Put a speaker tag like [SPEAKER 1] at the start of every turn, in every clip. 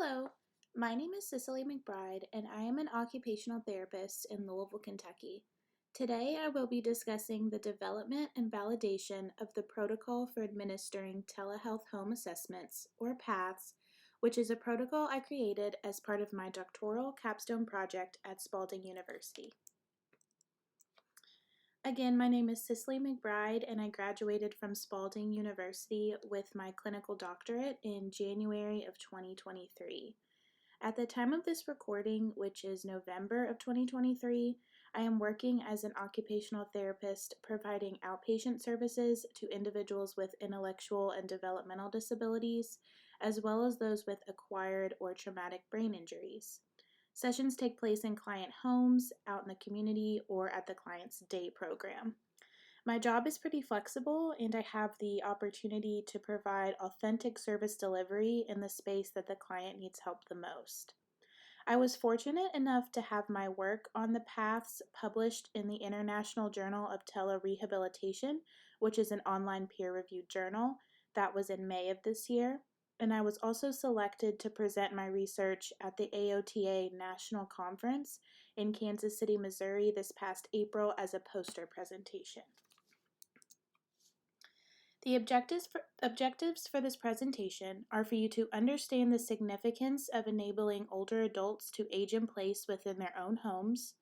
[SPEAKER 1] Hello, my name is Cicely McBride, and I am an occupational therapist in Louisville, Kentucky. Today, I will be discussing the development and validation of the protocol for administering telehealth home assessments, or PATHs, which is a protocol I created as part of my doctoral capstone project at Spalding University. Again, my name is Cicely McBride, and I graduated from Spalding University with my clinical doctorate in January of 2023. At the time of this recording, which is November of 2023, I am working as an occupational therapist providing outpatient services to individuals with intellectual and developmental disabilities, as well as those with acquired or traumatic brain injuries. Sessions take place in client homes, out in the community, or at the client's day program. My job is pretty flexible, and I have the opportunity to provide authentic service delivery in the space that the client needs help the most. I was fortunate enough to have my work on the PATHs published in the International Journal of Telerehabilitation, which is an online peer-reviewed journal. That was in May of this year. And I was also selected to present my research at the AOTA National Conference in Kansas City, Missouri this past April as a poster presentation. The objectives for this presentation are for you to understand the significance of enabling older adults to age in place within their own homes,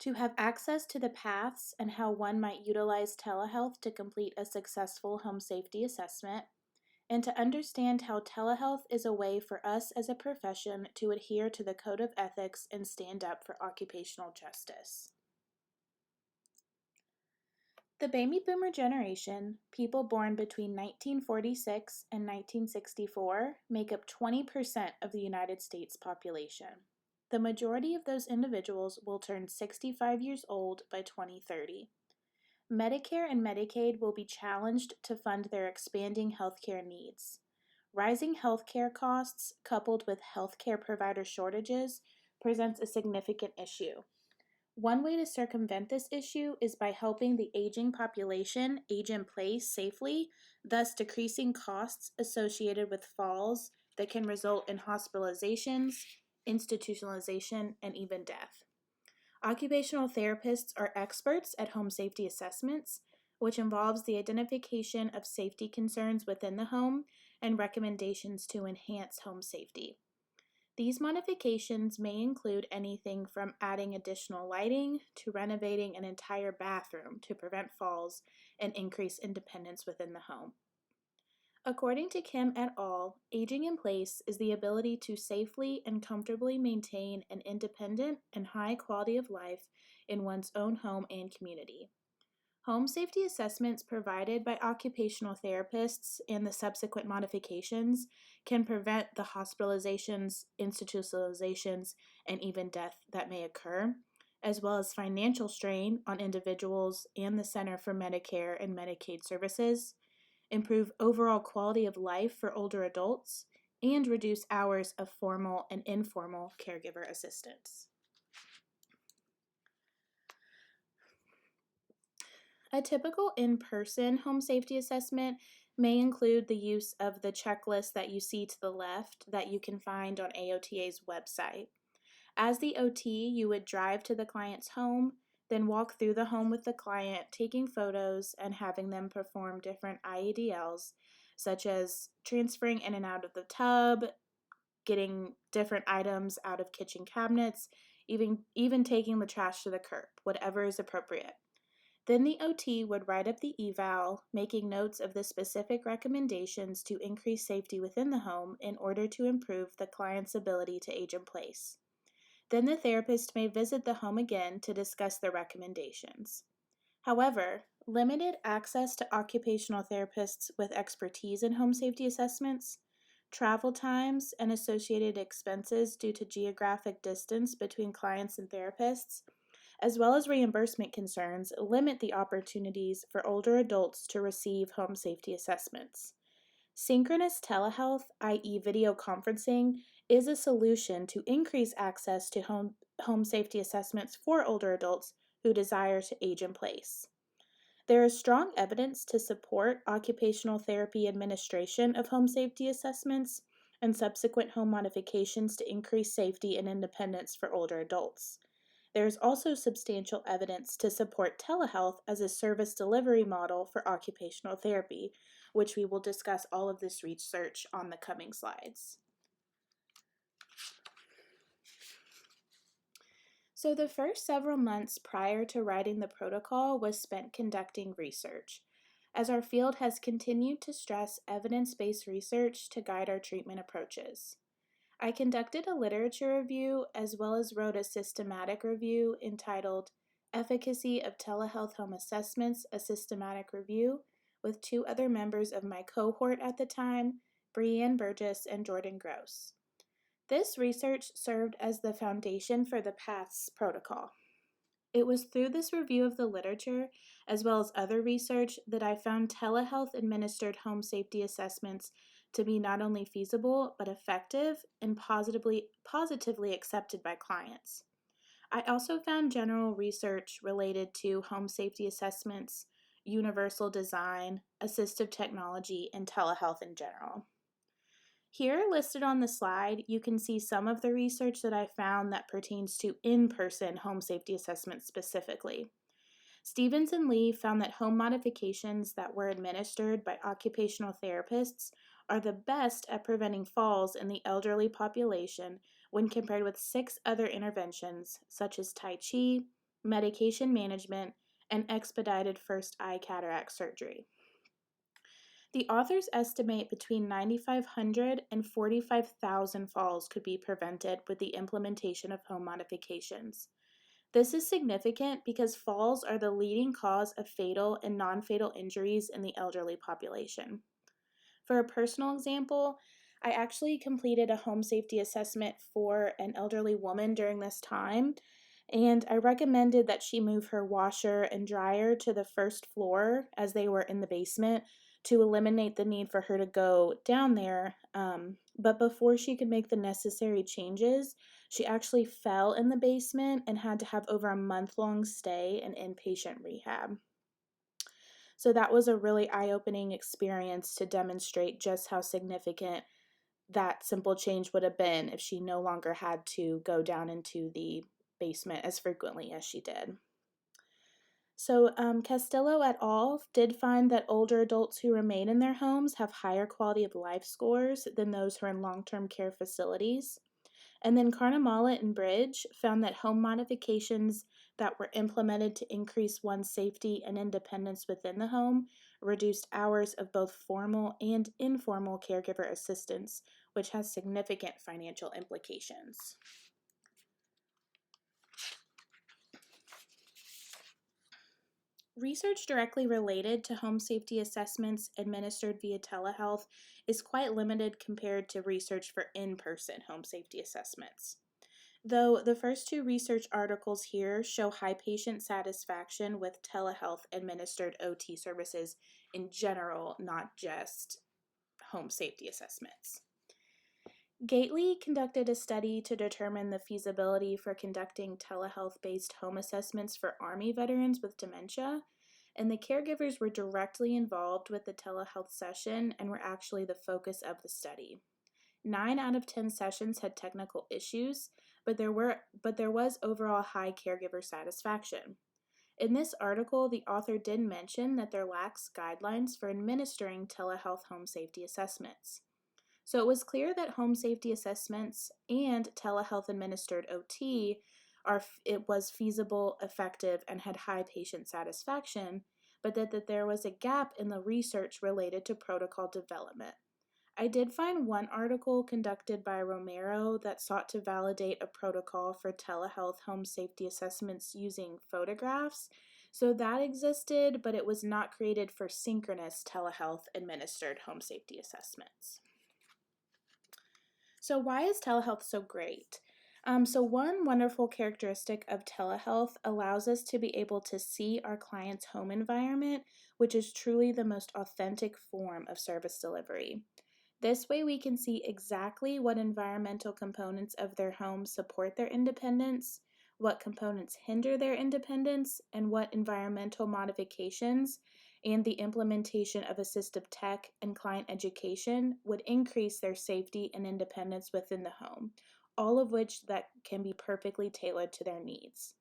[SPEAKER 1] to have access to the paths and how one might utilize telehealth to complete a successful home safety assessment, and to understand how telehealth is a way for us as a profession to adhere to the code of ethics and stand up for occupational justice. The baby boomer generation, people born between 1946 and 1964, make up 20% of the United States population. The majority of those individuals will turn 65 years old by 2030. Medicare and Medicaid will be challenged to fund their expanding healthcare needs. Rising healthcare costs, coupled with healthcare provider shortages, presents a significant issue. One way to circumvent this issue is by helping the aging population age in place safely, thus decreasing costs associated with falls that can result in hospitalizations, institutionalization, and even death. Occupational therapists are experts at home safety assessments, which involves the identification of safety concerns within the home and recommendations to enhance home safety. These modifications may include anything from adding additional lighting to renovating an entire bathroom to prevent falls and increase independence within the home. According to Kim et al., aging in place is the ability to safely and comfortably maintain an independent and high quality of life in one's own home and community. Home safety assessments provided by occupational therapists and the subsequent modifications can prevent the hospitalizations, institutionalizations, and even death that may occur, as well as financial strain on individuals and the Center for Medicare and Medicaid Services, improve overall quality of life for older adults, and reduce hours of formal and informal caregiver assistance. A typical in-person home safety assessment may include the use of the checklist that you see to the left that you can find on AOTA's website. As the OT, you would drive to the client's home, then walk through the home with the client, taking photos and having them perform different IADLs, such as transferring in and out of the tub, getting different items out of kitchen cabinets, even taking the trash to the curb, whatever is appropriate. Then the OT would write up the eval, making notes of the specific recommendations to increase safety within the home in order to improve the client's ability to age in place. Then the therapist may visit the home again to discuss the recommendations. However, limited access to occupational therapists with expertise in home safety assessments, travel times, and associated expenses due to geographic distance between clients and therapists, as well as reimbursement concerns, limit the opportunities for older adults to receive home safety assessments. Synchronous telehealth, i.e. video conferencing, is a solution to increase access to home safety assessments for older adults who desire to age in place. There is strong evidence to support occupational therapy administration of home safety assessments, and subsequent home modifications to increase safety and independence for older adults. There is also substantial evidence to support telehealth as a service delivery model for occupational therapy, which we will discuss all of this research on the coming slides. So the first several months prior to writing the protocol was spent conducting research, as our field has continued to stress evidence-based research to guide our treatment approaches. I conducted a literature review as well as wrote a systematic review entitled Efficacy of Telehealth Home Assessments, a Systematic Review, with two other members of my cohort at the time, Breanne Burgess and Jordan Gross. This research served as the foundation for the PATHS protocol. It was through this review of the literature, as well as other research, that I found telehealth administered home safety assessments to be not only feasible, but effective and positively accepted by clients. I also found general research related to home safety assessments, universal design, assistive technology, and telehealth in general. Here, listed on the slide, you can see some of the research that I found that pertains to in-person home safety assessments specifically. Stevens and Lee found that home modifications that were administered by occupational therapists are the best at preventing falls in the elderly population when compared with 6 other interventions, such as Tai Chi, medication management, and expedited first eye cataract surgery. The authors estimate between 9,500 and 45,000 falls could be prevented with the implementation of home modifications. This is significant because falls are the leading cause of fatal and non-fatal injuries in the elderly population. For a personal example, I actually completed a home safety assessment for an elderly woman during this time, and I recommended that she move her washer and dryer to the first floor as they were in the basement to eliminate the need for her to go down there. But before she could make the necessary changes, she actually fell in the basement and had to have over a month-long stay in inpatient rehab. So that was a really eye-opening experience to demonstrate just how significant that simple change would have been if she no longer had to go down into the basement as frequently as she did. So Castillo et al. Did find that older adults who remain in their homes have higher quality of life scores than those who are in long-term care facilities. And then Carnamala and Bridge found that home modifications that were implemented to increase one's safety and independence within the home reduced hours of both formal and informal caregiver assistance, which has significant financial implications. Research directly related to home safety assessments administered via telehealth is quite limited compared to research for in-person home safety assessments. Though the first 2 research articles here show high patient satisfaction with telehealth administered OT services in general, not just home safety assessments. Gately conducted a study to determine the feasibility for conducting telehealth-based home assessments for Army veterans with dementia, and the caregivers were directly involved with the telehealth session and were actually the focus of the study. 9 out of 10 sessions had technical issues, but there was overall high caregiver satisfaction. In this article, the author did mention that there lacks guidelines for administering telehealth home safety assessments. So it was clear that home safety assessments and telehealth administered OT it was feasible, effective, and had high patient satisfaction, but that there was a gap in the research related to protocol development. I did find one article conducted by Romero that sought to validate a protocol for telehealth home safety assessments using photographs. So that existed, but it was not created for synchronous telehealth administered home safety assessments. So why is telehealth so great? So one wonderful characteristic of telehealth allows us to be able to see our client's home environment, which is truly the most authentic form of service delivery. This way we can see exactly what environmental components of their home support their independence, what components hinder their independence, and what environmental modifications and the implementation of assistive tech and client education would increase their safety and independence within the home, all of which that can be perfectly tailored to their needs.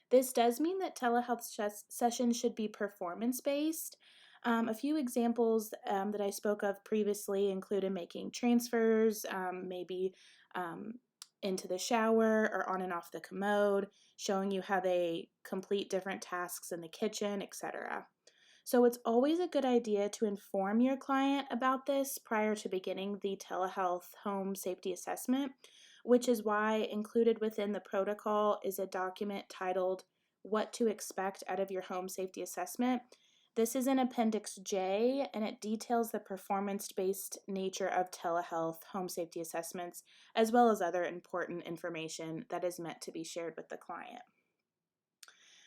[SPEAKER 1] This does mean that telehealth sessions should be performance-based. A few examples that I spoke of previously included making transfers, maybe um, into the shower or on and off the commode, showing you how they complete different tasks in the kitchen, etc. So it's always a good idea to inform your client about this prior to beginning the telehealth home safety assessment, which is why included within the protocol is a document titled What to Expect Out of Your Home Safety Assessment. This is in Appendix J, and it details the performance-based nature of telehealth home safety assessments, as well as other important information that is meant to be shared with the client.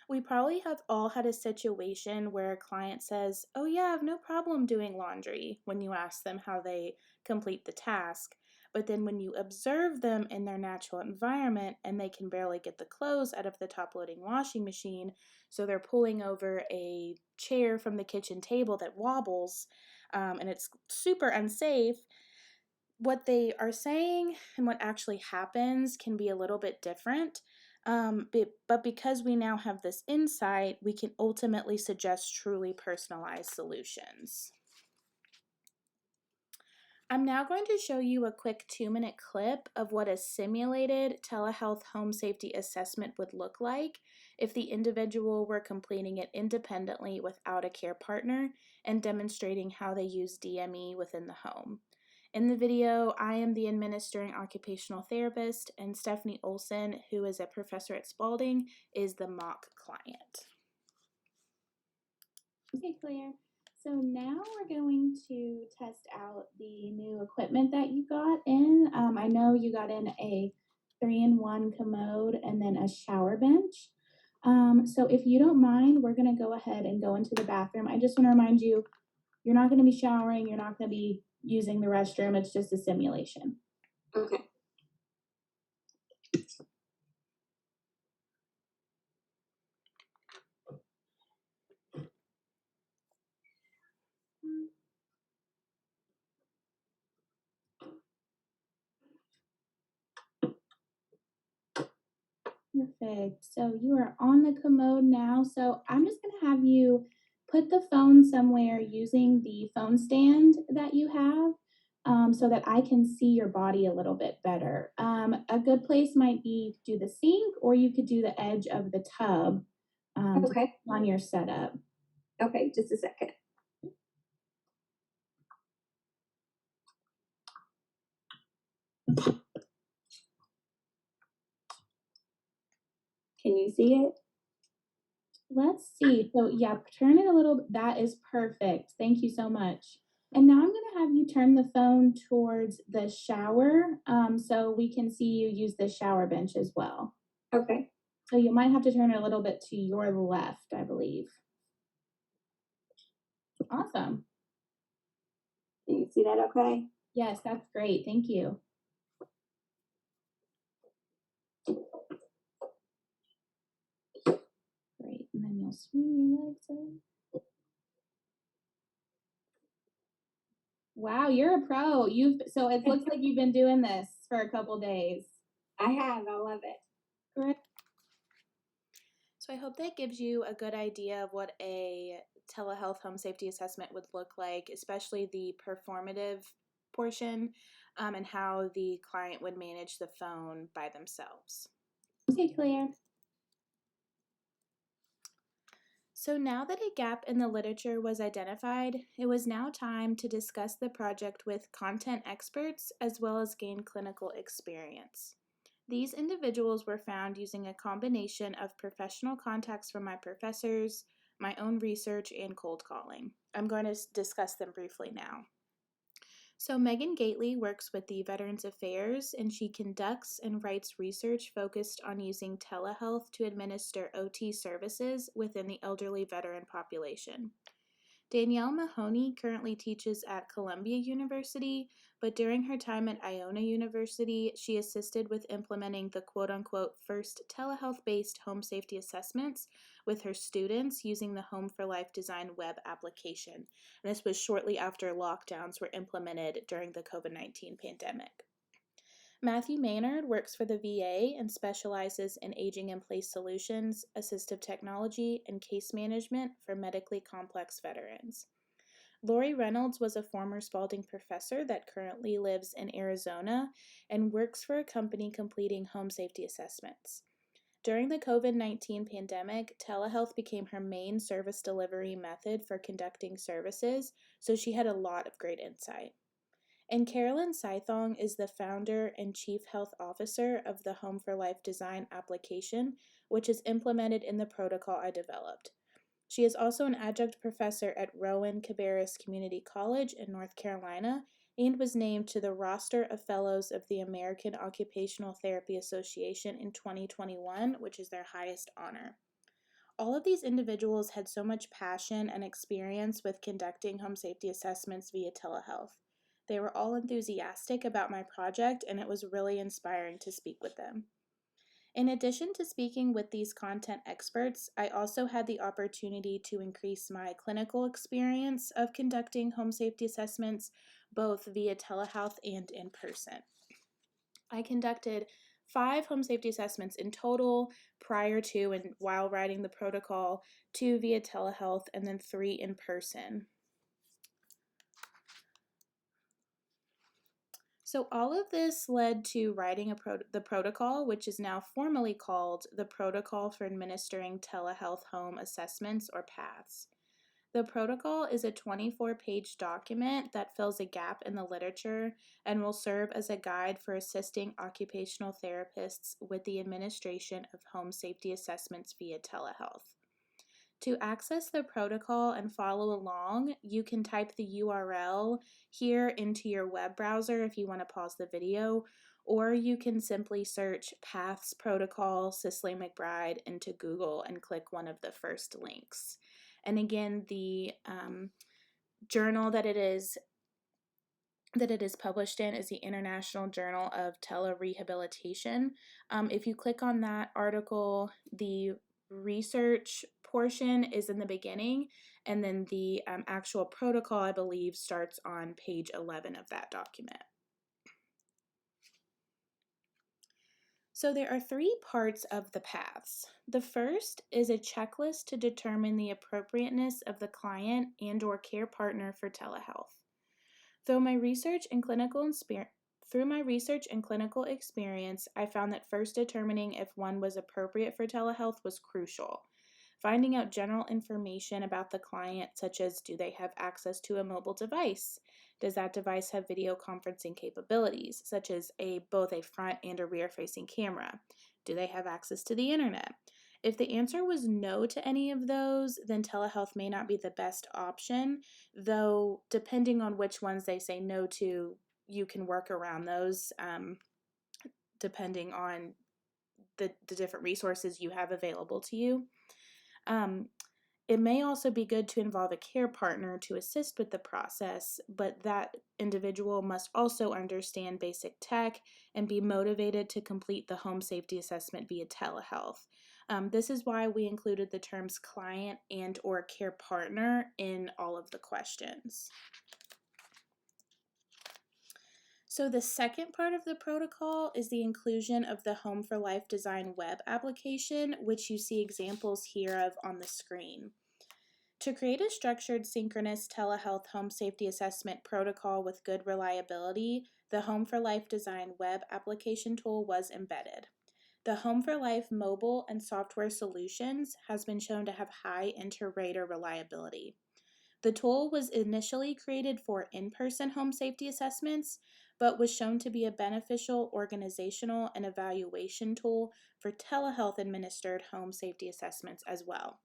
[SPEAKER 1] We probably have all had a situation where a client says, "Oh, yeah, I have no problem doing laundry," when you ask them how they complete the task. But then when you observe them in their natural environment and they can barely get the clothes out of the top loading washing machine, so they're pulling over a chair from the kitchen table that wobbles, and it's super unsafe, what they are saying and what actually happens can be a little bit different. But because we now have this insight, we can ultimately suggest truly personalized solutions. I'm now going to show you a quick 2-minute clip of what a simulated telehealth home safety assessment would look like if the individual were completing it independently without a care partner and demonstrating how they use DME within the home. In the video, I am the administering occupational therapist, and Stephanie Olson, who is a professor at Spalding, is the mock client.
[SPEAKER 2] Okay, Claire. So now we're going to test out the new equipment that you got in. I know you got in a 3-in-1 commode and then a shower bench. So if you don't mind, we're going to go ahead and go into the bathroom. I just want to remind you, you're not going to be showering. You're not going to be using the restroom. It's just a simulation.
[SPEAKER 3] Okay.
[SPEAKER 2] Perfect. So you are on the commode now. So I'm just going to have you put the phone somewhere using the phone stand that you have, so that I can see your body a little bit better. A good place might be to do the sink, or you could do the edge of the tub
[SPEAKER 3] Okay.
[SPEAKER 2] on your setup.
[SPEAKER 3] Okay, just a second. Can you see it?
[SPEAKER 2] Let's see. So yeah, turn it a little. That is perfect. Thank you so much. And now I'm going to have you turn the phone towards the shower, so we can see you use the shower bench as well.
[SPEAKER 3] Okay.
[SPEAKER 2] So you might have to turn it a little bit to your left, I believe. Awesome.
[SPEAKER 3] Can you see that okay?
[SPEAKER 2] Yes, that's great. Thank you. Great. And then you'll swing your legs up. Wow, you're a pro. So it looks like you've been doing this for a couple days.
[SPEAKER 3] I have. I love it.
[SPEAKER 2] Correct.
[SPEAKER 1] So I hope that gives you a good idea of what a telehealth home safety assessment would look like, especially the performative portion, and how the client would manage the phone by themselves.
[SPEAKER 2] Okay, Claire.
[SPEAKER 1] So now that a gap in the literature was identified, it was now time to discuss the project with content experts as well as gain clinical experience. These individuals were found using a combination of professional contacts from my professors, my own research, and cold calling. I'm going to discuss them briefly now. So Megan Gately works with the Veterans Affairs, and she conducts and writes research focused on using telehealth to administer OT services within the elderly veteran population. Danielle Mahoney currently teaches at Columbia University, but during her time at Iona University, she assisted with implementing the quote-unquote first telehealth-based home safety assessments with her students using the Home for Life Design web application. And this was shortly after lockdowns were implemented during the COVID-19 pandemic. Matthew Maynard works for the VA and specializes in aging-in-place solutions, assistive technology, and case management for medically complex veterans. Lori Reynolds was a former Spalding professor that currently lives in Arizona and works for a company completing home safety assessments. During the COVID-19 pandemic, telehealth became her main service delivery method for conducting services, so she had a lot of great insight. And Carolyn Scythong is the founder and chief health officer of the Home for Life Design application, which is implemented in the protocol I developed. She is also an adjunct professor at Rowan Cabarrus Community College in North Carolina and was named to the roster of fellows of the American Occupational Therapy Association in 2021, which is their highest honor. All of these individuals had so much passion and experience with conducting home safety assessments via telehealth. They were all enthusiastic about my project, and it was really inspiring to speak with them. In addition to speaking with these content experts, I also had the opportunity to increase my clinical experience of conducting home safety assessments, both via telehealth and in person. I conducted 5 home safety assessments in total prior to and while writing the protocol, 2 via telehealth, and then 3 in person. So all of this led to writing the protocol, which is now formally called the Protocol for Administering Telehealth Home Assessments, or PATHs. The protocol is a 24-page document that fills a gap in the literature and will serve as a guide for assisting occupational therapists with the administration of home safety assessments via telehealth. To access the protocol and follow along, you can type the URL here into your web browser if you want to pause the video, or you can simply search PATHs Protocol Cicely McBride into Google and click one of the first links. And again, the journal that it is published in is the International Journal of Telerehabilitation. If you click on that article, the research portion is in the beginning, and then the actual protocol, I believe, starts on page 11 of that document. So there are 3 parts of the paths. The first is a checklist to determine the appropriateness of the client and/or care partner for telehealth. Through my research and clinical experience, I found that first determining if one was appropriate for telehealth was crucial. Finding out general information about the client, such as do they have access to a mobile device? Does that device have video conferencing capabilities, such as both a front and a rear-facing camera? Do they have access to the internet? If the answer was no to any of those, then telehealth may not be the best option, though depending on which ones they say no to, you can work around those depending on the different resources you have available to you. It may also be good to involve a care partner to assist with the process, but that individual must also understand basic tech and be motivated to complete the home safety assessment via telehealth. This is why we included the terms client and/or care partner in all of the questions. So the second part of the protocol is the inclusion of the Home for Life Design web application, which you see examples here of on the screen. To create a structured synchronous telehealth home safety assessment protocol with good reliability, the Home for Life Design web application tool was embedded. The Home for Life mobile and software solutions has been shown to have high inter-rater reliability. The tool was initially created for in-person home safety assessments, but was shown to be a beneficial organizational and evaluation tool for telehealth administered home safety assessments as well.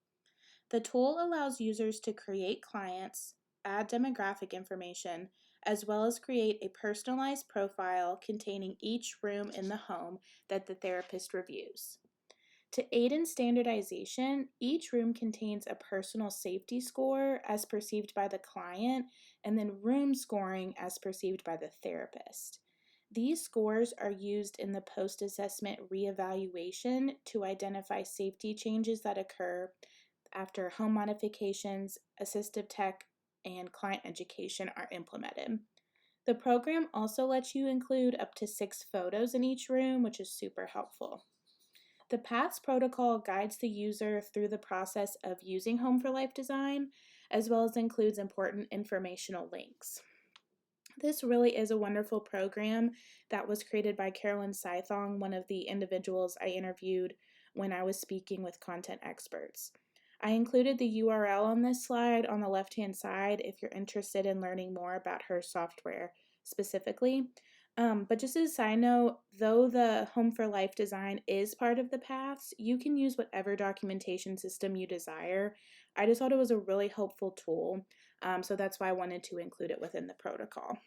[SPEAKER 1] The tool allows users to create clients, add demographic information, as well as create a personalized profile containing each room in the home that the therapist reviews. To aid in standardization, each room contains a personal safety score as perceived by the client and then room scoring as perceived by the therapist. These scores are used in the post-assessment reevaluation to identify safety changes that occur after home modifications, assistive tech, and client education are implemented. The program also lets you include up to 6 photos in each room, which is super helpful. The PATHS protocol guides the user through the process of using Home for Life design, as well as includes important informational links. This really is a wonderful program that was created by Carolyn Scythong, one of the individuals I interviewed when I was speaking with content experts. I included the URL on this slide on the left-hand side if you're interested in learning more about her software specifically. But just as a side note, though the Home for Life design is part of the PATHS, you can use whatever documentation system you desire. I just thought it was a really helpful tool, so that's why I wanted to include it within the protocol.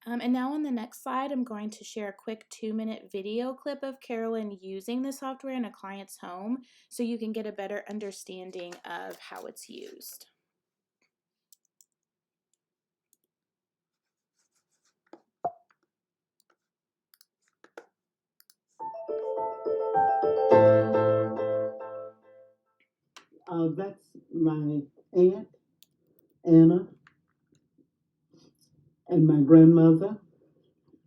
[SPEAKER 1] And now on the next slide, I'm going to share a quick 2-minute video clip of Carolyn using the software in a client's home so you can get a better understanding of how it's used.
[SPEAKER 4] That's my aunt, Anna, and my grandmother,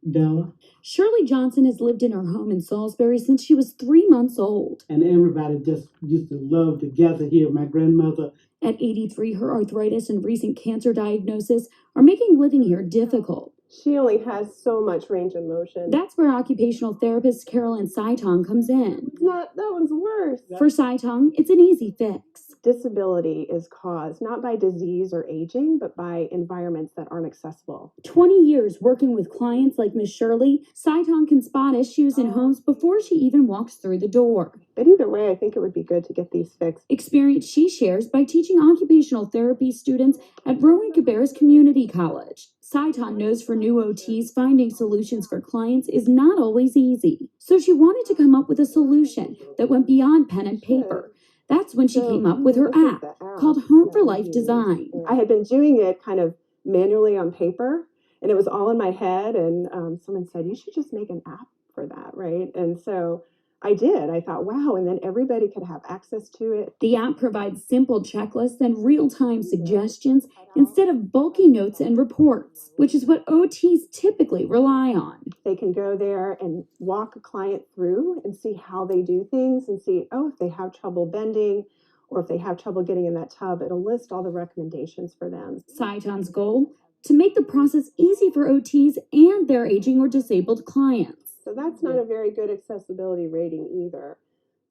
[SPEAKER 4] Della.
[SPEAKER 5] Shirley Johnson has lived in her home in Salisbury since she was 3 months old.
[SPEAKER 4] And everybody just used to love to gather here. My grandmother.
[SPEAKER 5] At 83, her arthritis and recent cancer diagnosis are making living here difficult.
[SPEAKER 6] She only has so much range of motion.
[SPEAKER 5] That's where occupational therapist Carolyn Scythong comes in.
[SPEAKER 6] That one's worse.
[SPEAKER 5] For Scythong, it's an easy fix.
[SPEAKER 6] Disability is caused not by disease or aging, but by environments that aren't accessible.
[SPEAKER 5] 20 years working with clients like Miss Shirley, Scythong can spot issues in homes before she even walks through the door.
[SPEAKER 6] But either way, I think it would be good to get these fixed.
[SPEAKER 5] Experience she shares by teaching occupational therapy students at Rowan Cabarrus Community College. Scythong knows for new OTs, finding solutions for clients is not always easy. So she wanted to come up with a solution that went beyond pen and paper. That's when she came up with her app called Home for Life Design.
[SPEAKER 6] I had been doing it kind of manually on paper, and it was all in my head, and someone said, you should just make an app for that, right? And so I did. I thought, wow, and then everybody could have access to it.
[SPEAKER 5] The app provides simple checklists and real-time suggestions instead of bulky notes and reports, which is what OTs typically rely on.
[SPEAKER 6] They can go there and walk a client through and see how they do things and see, oh, if they have trouble bending or if they have trouble getting in that tub, it'll list all the recommendations for them.
[SPEAKER 5] Scythong's goal? To make the process easy for OTs and their aging or disabled clients.
[SPEAKER 6] So that's not a very good accessibility rating either.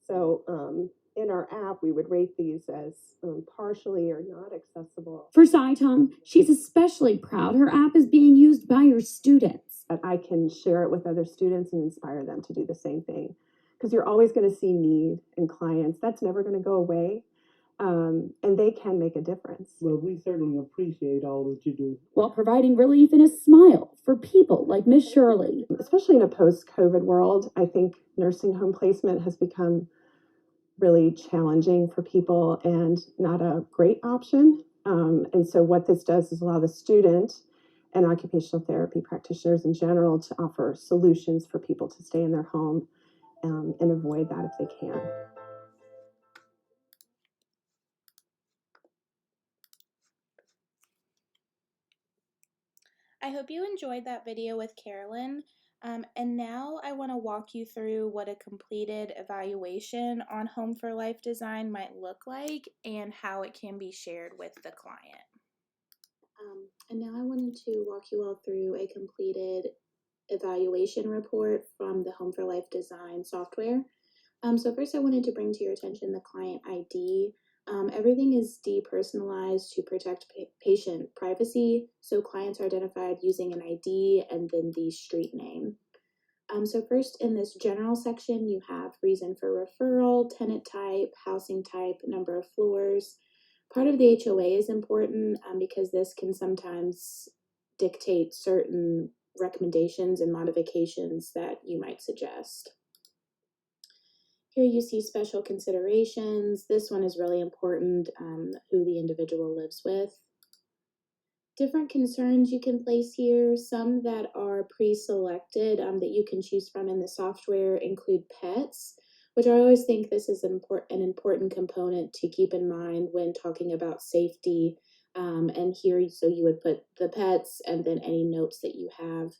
[SPEAKER 6] So in our app, we would rate these as partially or not accessible.
[SPEAKER 5] For Scythong, she's especially proud her app is being used by her students.
[SPEAKER 6] That I can share it with other students and inspire them to do the same thing. Because you're always going to see need in clients. That's never going to go away. And they can make a difference.
[SPEAKER 4] Well, we certainly appreciate all that you do.
[SPEAKER 5] While providing relief and a smile for people like Miss Shirley.
[SPEAKER 6] Especially in a post-COVID world, I think nursing home placement has become really challenging for people and not a great option. And so what this does is allow the student and occupational therapy practitioners in general to offer solutions for people to stay in their home and avoid that if they can.
[SPEAKER 1] I hope you enjoyed that video with Carolyn. And now I want to walk you through what a completed evaluation on Home for Life design might look like and how it can be shared with the client.
[SPEAKER 2] And now I wanted to walk you all through a completed evaluation report from the Home for Life design software. So first I wanted to bring to your attention the client ID. Everything is depersonalized to protect patient privacy, so clients are identified using an ID and then the street name. So first in this general section, you have reason for referral, tenant type, housing type, number of floors. Part of the HOA is important because this can sometimes dictate certain recommendations and modifications that you might suggest. Here you see special considerations. This one is really important, who the individual lives with.
[SPEAKER 1] Different concerns you can place here, some that are pre-selected that you can choose from in the software include pets, which I always think this is an important component to keep in mind when talking about safety. And here, so you would put the pets and then any notes that you have.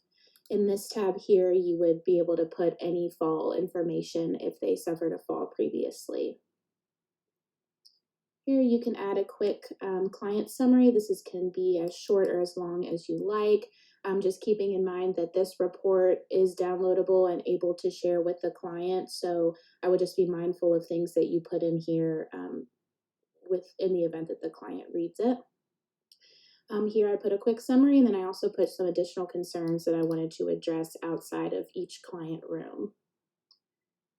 [SPEAKER 1] In this tab here, you would be able to put any fall information if they suffered a fall previously. Here you can add a quick client summary. This can be as short or as long as you like. Just keeping in mind that this report is downloadable and able to share with the client. So I would just be mindful of things that you put in here in the event that the client reads it. Here I put a quick summary, and then I also put some additional concerns that I wanted to address outside of each client room.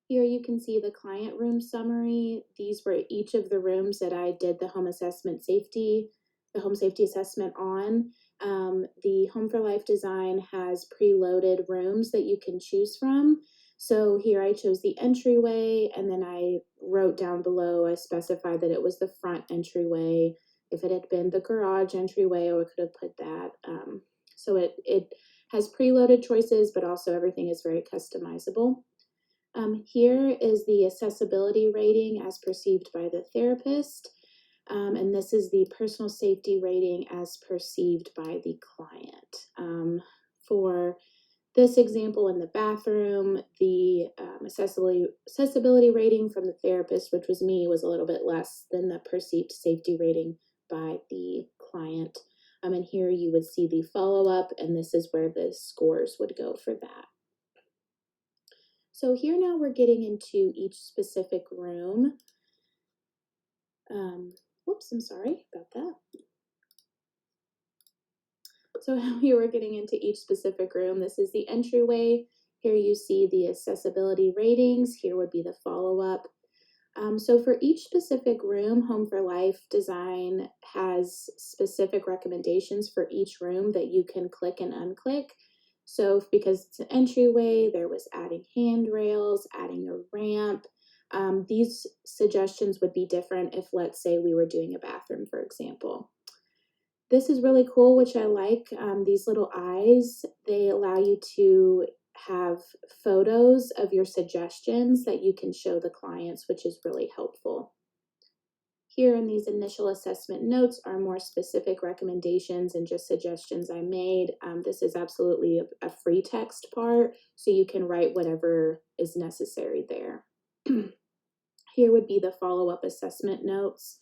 [SPEAKER 1] Here you can see the client room summary. These were each of the rooms that I did the home safety assessment on. The Home for Life design has preloaded rooms that you can choose from. So here I chose the entryway, and then I wrote down below, I specified that it was the front entryway. If it had been the garage entryway, I could have put that. So it has preloaded choices, but also everything is very customizable. Here is the accessibility rating as perceived by the therapist, and this is the personal safety rating as perceived by the client. For this example in the bathroom, the accessibility rating from the therapist, which was me, was a little bit less than the perceived safety rating by the client. And here you would see the follow-up, and this is where the scores would go for that. So here now we're getting into each specific room. Whoops, I'm sorry about that. So here we're getting into each specific room. This is the entryway. Here you see the accessibility ratings. Here would be the follow-up. So for each specific room, Home for Life design has specific recommendations for each room that you can click and unclick. So because it's an entryway, there was adding handrails, adding a ramp. These suggestions would be different if, let's say, we were doing a bathroom, for example. This is really cool, which I like. These little eyes, they allow you to have photos of your suggestions that you can show the clients, which is really helpful. Here in these initial assessment notes are more specific recommendations and just suggestions I made. This is absolutely a free text part, so you can write whatever is necessary there. Here would be the follow-up assessment notes.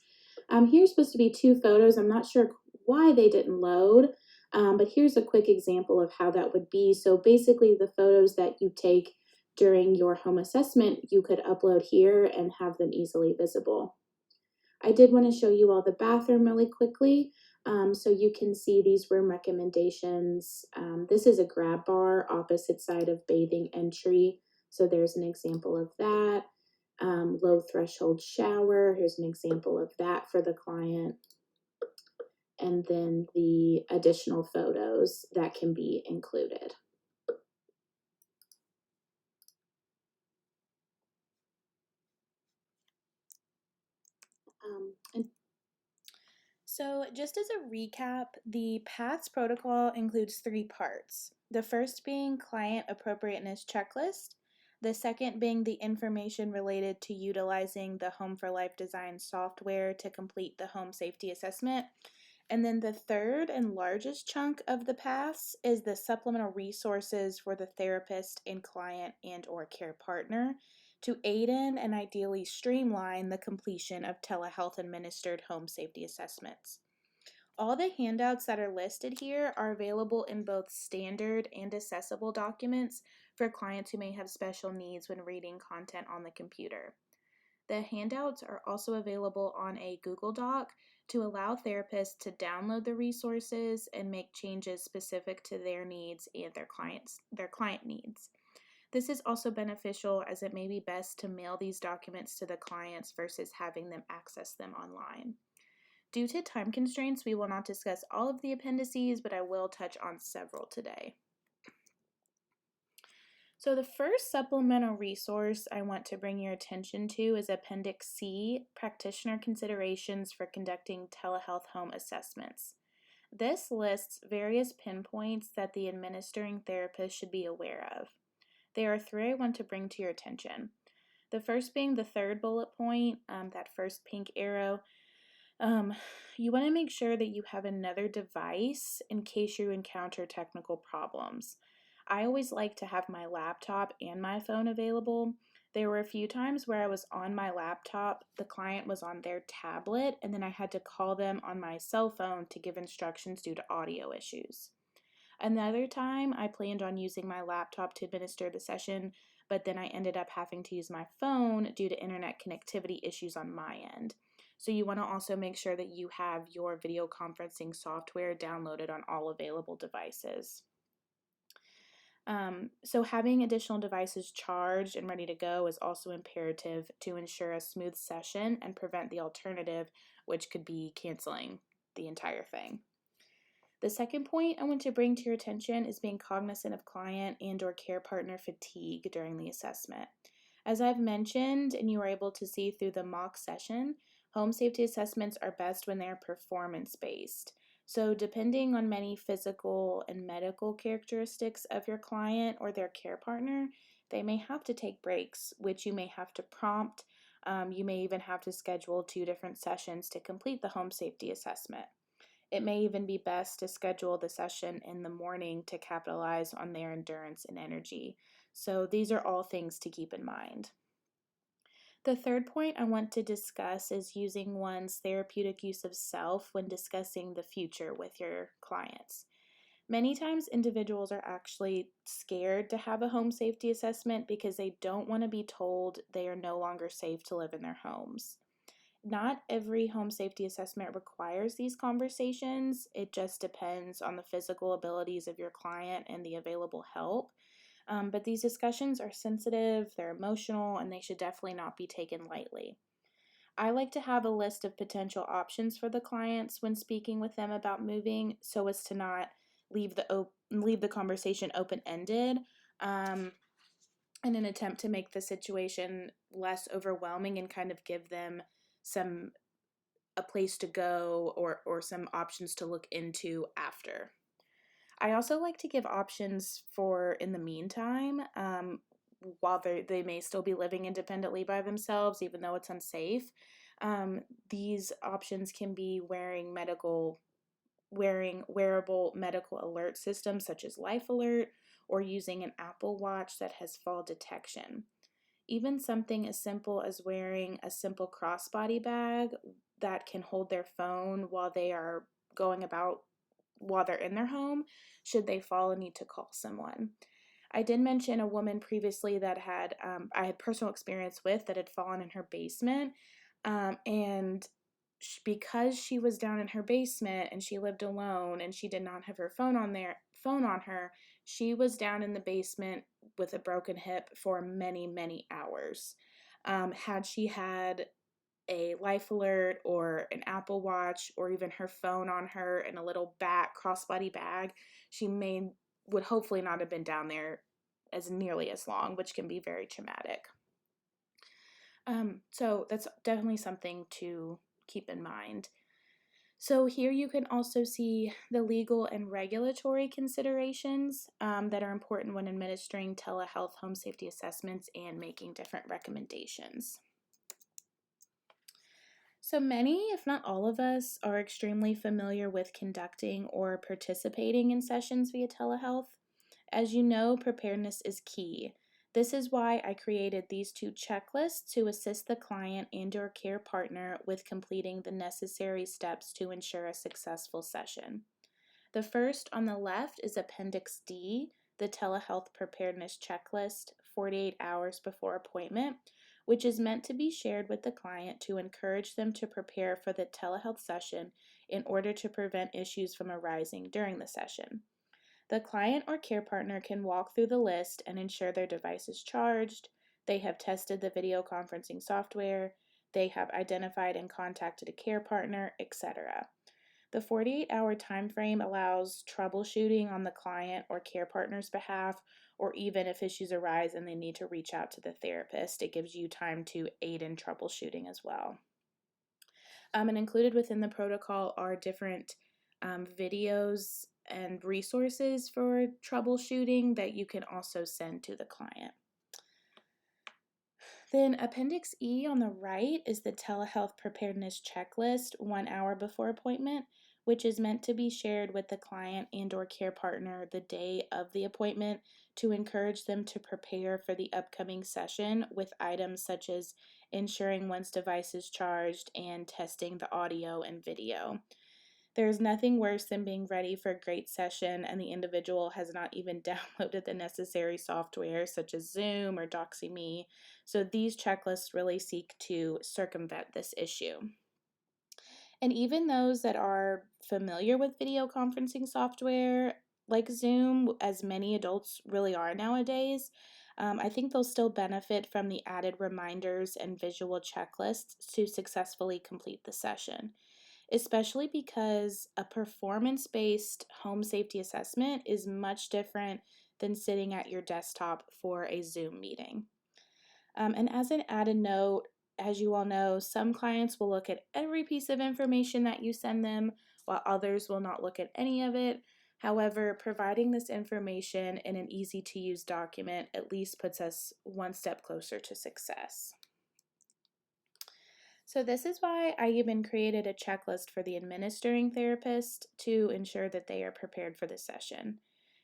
[SPEAKER 1] Here's supposed to be 2 photos. I'm not sure why they didn't load, but here's a quick example of how that would be. So basically the photos that you take during your home assessment, you could upload here and have them easily visible. I did want to show you all the bathroom really quickly, so you can see these room recommendations. This is a grab bar opposite side of bathing entry, so there's an example of that. Low threshold shower, here's an example of that for the client. And then the additional photos that can be included. So just as a recap, the PATHS protocol includes 3 parts. The first being client appropriateness checklist, the second being the information related to utilizing the Home for Life design software to complete the home safety assessment, and then the third and largest chunk of the PATHS is the supplemental resources for the therapist and client and/or care partner to aid in and ideally streamline the completion of telehealth administered home safety assessments. All the handouts that are listed here are available in both standard and accessible documents for clients who may have special needs when reading content on the computer. The handouts are also available on a Google Doc to allow therapists to download the resources and make changes specific to their needs and their client needs. This is also beneficial as it may be best to mail these documents to the clients versus having them access them online. Due to time constraints, we will not discuss all of the appendices, but I will touch on several today. So the first supplemental resource I want to bring your attention to is Appendix C, Practitioner Considerations for Conducting Telehealth Home Assessments. This lists various pinpoints that the administering therapist should be aware of. There are three I want to bring to your attention. The first being the third bullet point, that first pink arrow. You want to make sure that you have another device in case you encounter technical problems. I always like to have my laptop and my phone available. There were a few times where I was on my laptop, the client was on their tablet, and then I had to call them on my cell phone to give instructions due to audio issues. Another time, I planned on using my laptop to administer the session, but then I ended up having to use my phone due to internet connectivity issues on my end. So you want to also make sure that you have your video conferencing software downloaded on all available devices. So having additional devices charged and ready to go is also imperative to ensure a smooth session and prevent the alternative, which could be canceling the entire thing. The second point I want to bring to your attention is being cognizant of client and or care partner fatigue during the assessment. As I've mentioned, and you are able to see through the mock session, home safety assessments are best when they're performance-based. So depending on many physical and medical characteristics of your client or their care partner, they may have to take breaks, which you may have to prompt. You may even have to schedule 2 different sessions to complete the home safety assessment. It may even be best to schedule the session in the morning to capitalize on their endurance and energy. So these are all things to keep in mind. The third point I want to discuss is using one's therapeutic use of self when discussing the future with your clients. Many times individuals are actually scared to have a home safety assessment because they don't want to be told they are no longer safe to live in their homes. Not every home safety assessment requires these conversations. It just depends on the physical abilities of your client and the available help. But these discussions are sensitive, they're emotional, and they should definitely not be taken lightly. I like to have a list of potential options for the clients when speaking with them about moving so as to not leave the conversation open-ended in an attempt to make the situation less overwhelming and kind of give them a place to go or some options to look into after. I also like to give options for in the meantime, while they may still be living independently by themselves, even though it's unsafe. These options can be wearing wearable medical alert systems such as Life Alert or using an Apple Watch that has fall detection. Even something as simple as wearing a simple crossbody bag that can hold their phone while they are going about while they're in their home, should they fall and need to call someone. I did mention a woman previously that I had personal experience with that had fallen in her basement, and because she was down in her basement and she lived alone and she did not have her phone on her, she was down in the basement with a broken hip for many, many hours. Had she had a Life Alert or an Apple Watch or even her phone on her in a little crossbody bag, she would hopefully not have been down there as nearly as long, which can be very traumatic. So that's definitely something to keep in mind. So here you can also see the legal and regulatory considerations that are important when administering telehealth home safety assessments and making different recommendations. So many, if not all of us, are extremely familiar with conducting or participating in sessions via telehealth. As you know, preparedness is key. This is why I created these 2 checklists to assist the client and or care partner with completing the necessary steps to ensure a successful session. The first on the left is Appendix D, the Telehealth Preparedness Checklist, 48 hours before appointment, which is meant to be shared with the client to encourage them to prepare for the telehealth session in order to prevent issues from arising during the session. The client or care partner can walk through the list and ensure their device is charged, they have tested the video conferencing software, they have identified and contacted a care partner, etc. The 48-hour time frame allows troubleshooting on the client or care partner's behalf, or even if issues arise and they need to reach out to the therapist, it gives you time to aid in troubleshooting as well. And included within the protocol are different videos and resources for troubleshooting that you can also send to the client. Then Appendix E on the right is the telehealth preparedness checklist 1 hour before appointment, which is meant to be shared with the client and or care partner the day of the appointment to encourage them to prepare for the upcoming session with items such as ensuring one's device is charged and testing the audio and video. There's nothing worse than being ready for a great session and the individual has not even downloaded the necessary software such as Zoom or DoxyMe. So these checklists really seek to circumvent this issue. And even those that are familiar with video conferencing software like Zoom, as many adults really are nowadays, I think they'll still benefit from the added reminders and visual checklists to successfully complete the session, especially because a performance-based home safety assessment is much different than sitting at your desktop for a Zoom meeting. And as an added note, as you all know, some clients will look at every piece of information that you send them, while others will not look at any of it. However, providing this information in an easy-to-use document at least puts us one step closer to success. So this is why I even created a checklist for the administering therapist to ensure that they are prepared for the session.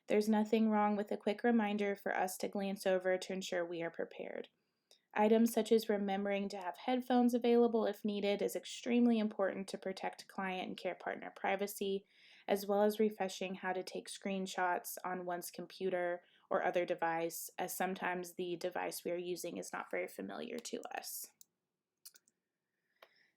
[SPEAKER 1] There's nothing wrong with a quick reminder for us to glance over to ensure we are prepared. Items such as remembering to have headphones available if needed is extremely important to protect client and care partner privacy, as well as refreshing how to take screenshots on one's computer or other device, as sometimes the device we are using is not very familiar to us.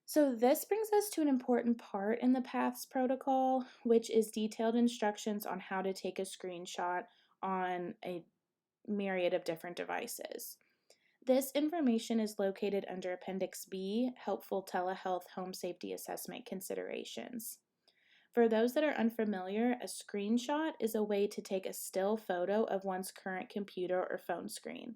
[SPEAKER 1] So this brings us to an important part in the PATHS protocol, which is detailed instructions on how to take a screenshot on a myriad of different devices. This information is located under Appendix B, Helpful Telehealth Home Safety Assessment Considerations. For those that are unfamiliar, a screenshot is a way to take a still photo of one's current computer or phone screen.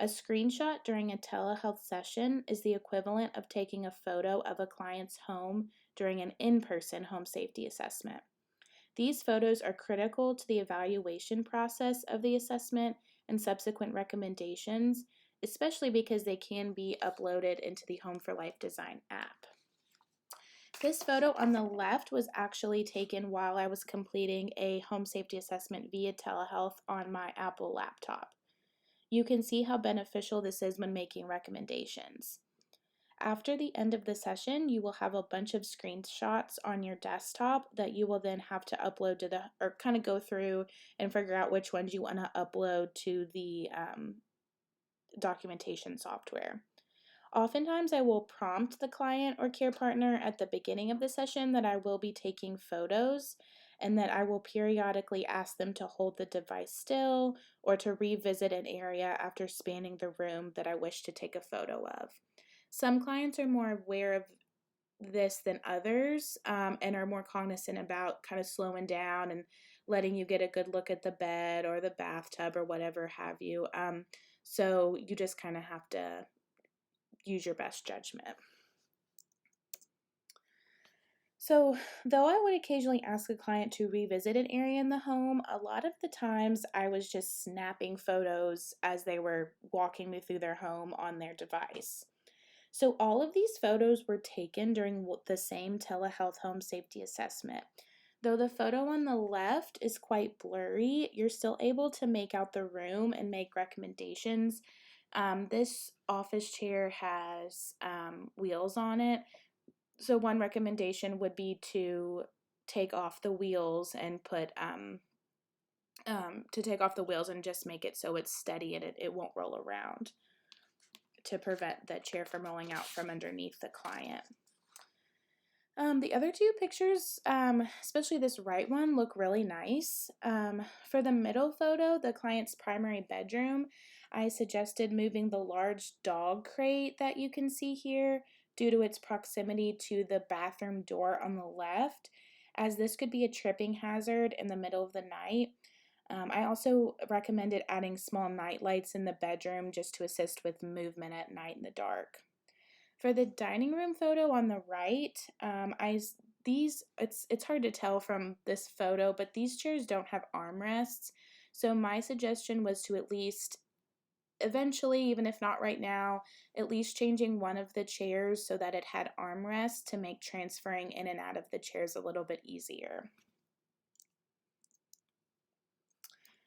[SPEAKER 1] A screenshot during a telehealth session is the equivalent of taking a photo of a client's home during an in-person home safety assessment. These photos are critical to the evaluation process of the assessment and subsequent recommendations, especially because they can be uploaded into the Home for Life Design app. This photo on the left was actually taken while I was completing a home safety assessment via telehealth on my Apple laptop. You can see how beneficial this is when making recommendations. After the end of the session, you will have a bunch of screenshots on your desktop that you will then have to upload to the, or kind of go through and figure out which ones you want to upload to the documentation software. Oftentimes, I will prompt the client or care partner at the beginning of the session that I will be taking photos and that I will periodically ask them to hold the device still or to revisit an area after spanning the room that I wish to take a photo of. Some clients are more aware of this than others and are more cognizant about kind of slowing down and letting you get a good look at the bed or the bathtub or whatever have you. So you just kind of have to use your best judgment. So, though I would occasionally ask a client to revisit an area in the home, a lot of the times I was just snapping photos as they were walking me through their home on their device. So, all of these photos were taken during the same telehealth home safety assessment. Though the photo on the left is quite blurry, you're still able to make out the room and make recommendations. This office chair has wheels on it. So one recommendation would be to take off the wheels and put and just make it so it's steady and it won't roll around to prevent the chair from rolling out from underneath the client. The other two pictures, especially this right one, look really nice. For the middle photo, the client's primary bedroom, I suggested moving the large dog crate that you can see here due to its proximity to the bathroom door on the left, as this could be a tripping hazard in the middle of the night. I also recommended adding small night lights in the bedroom just to assist with movement at night in the dark. For the dining room photo on the right, I it's hard to tell from this photo, but these chairs don't have armrests. So my suggestion was to at least eventually, even if not right now, at least changing one of the chairs so that it had armrests to make transferring in and out of the chairs a little bit easier.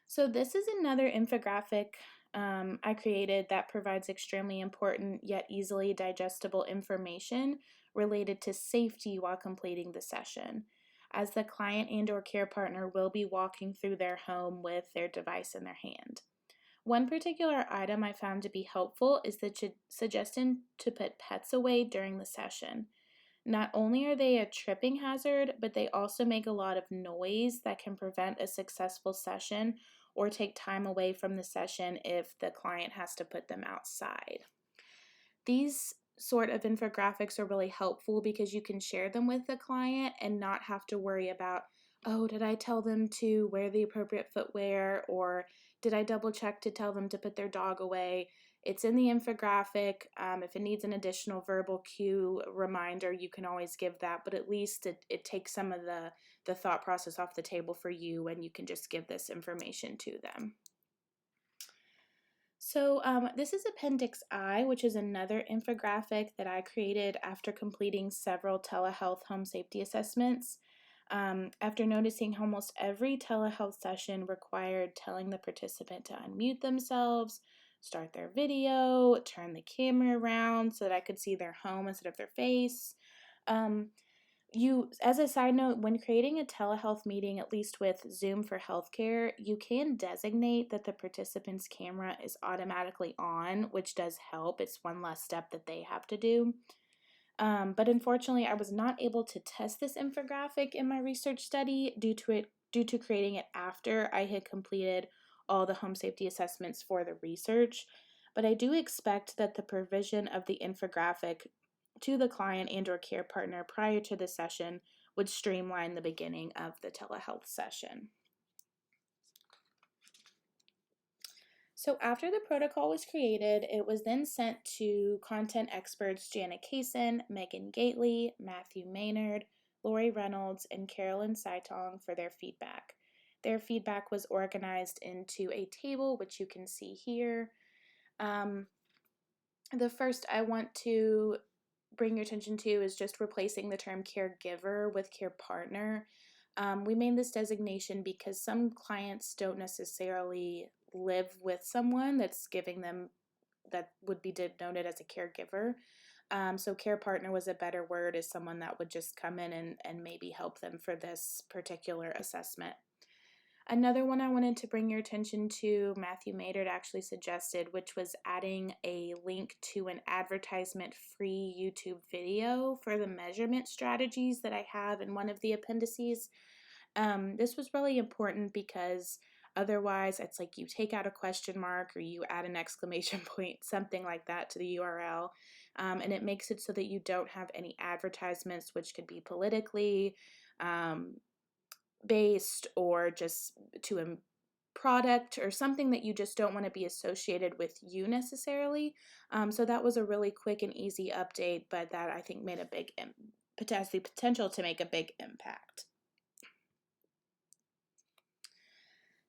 [SPEAKER 1] So this is another infographic I created that provides extremely important yet easily digestible information related to safety while completing the session, as the client and or care partner will be walking through their home with their device in their hand. One particular item I found to be helpful is the suggestion to put pets away during the session. Not only are they a tripping hazard, but they also make a lot of noise that can prevent a successful session or take time away from the session if the client has to put them outside. These sort of infographics are really helpful because you can share them with the client and not have to worry about, oh, did I tell them to wear the appropriate footwear, or did I double check to tell them to put their dog away? It's in the infographic. If it needs an additional verbal cue reminder, you can always give that, but at least it takes some of the thought process off the table for you, and you can just give this information to them. So this is Appendix I, which is another infographic that I created after completing several telehealth home safety assessments. After noticing almost every telehealth session required telling the participant to unmute themselves, start their video, turn the camera around so that I could see their home instead of their face. As a side note, when creating a telehealth meeting, at least with Zoom for Healthcare, you can designate that the participant's camera is automatically on, which does help. It's one less step that they have to do. But unfortunately, I was not able to test this infographic in my research study due to creating it after I had completed all the home safety assessments for the research. But I do expect that the provision of the infographic to the client and or care partner prior to the session would streamline the beginning of the telehealth session. So after the protocol was created, it was then sent to content experts Janet Kaysen, Megan Gately, Matthew Maynard, Lori Reynolds, and Carolyn Saitong for their feedback. Their feedback was organized into a table, which you can see here. The first I want to bring your attention to is just replacing the term caregiver with care partner. We made this designation because some clients don't necessarily live with someone that's giving them, that would be denoted as a caregiver. So care partner was a better word, as someone that would just come in and maybe help them for this particular assessment. Another one I wanted to bring your attention to, Matthew Maynard actually suggested, which was adding a link to an advertisement-free YouTube video for the measurement strategies that I have in one of the appendices. This was really important because otherwise it's like you take out a question mark or you add an exclamation point, something like that, to the URL, and it makes it so that you don't have any advertisements, which could be politically based or just to a product or something that you just don't want to be associated with you necessarily. So that was a really quick and easy update, but that I think made a big potential to make a big impact.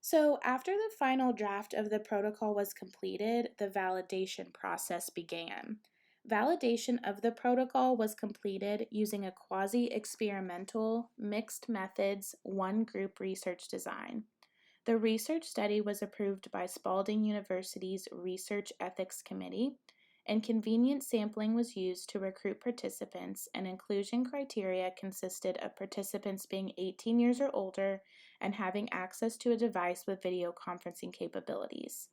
[SPEAKER 1] So after the final draft of the protocol was completed, the validation process began. Validation of the protocol was completed using a quasi-experimental, mixed methods, one-group research design. The research study was approved by Spalding University's Research Ethics Committee, and convenient sampling was used to recruit participants, and inclusion criteria consisted of participants being 18 years or older and having access to a device with video conferencing capabilities.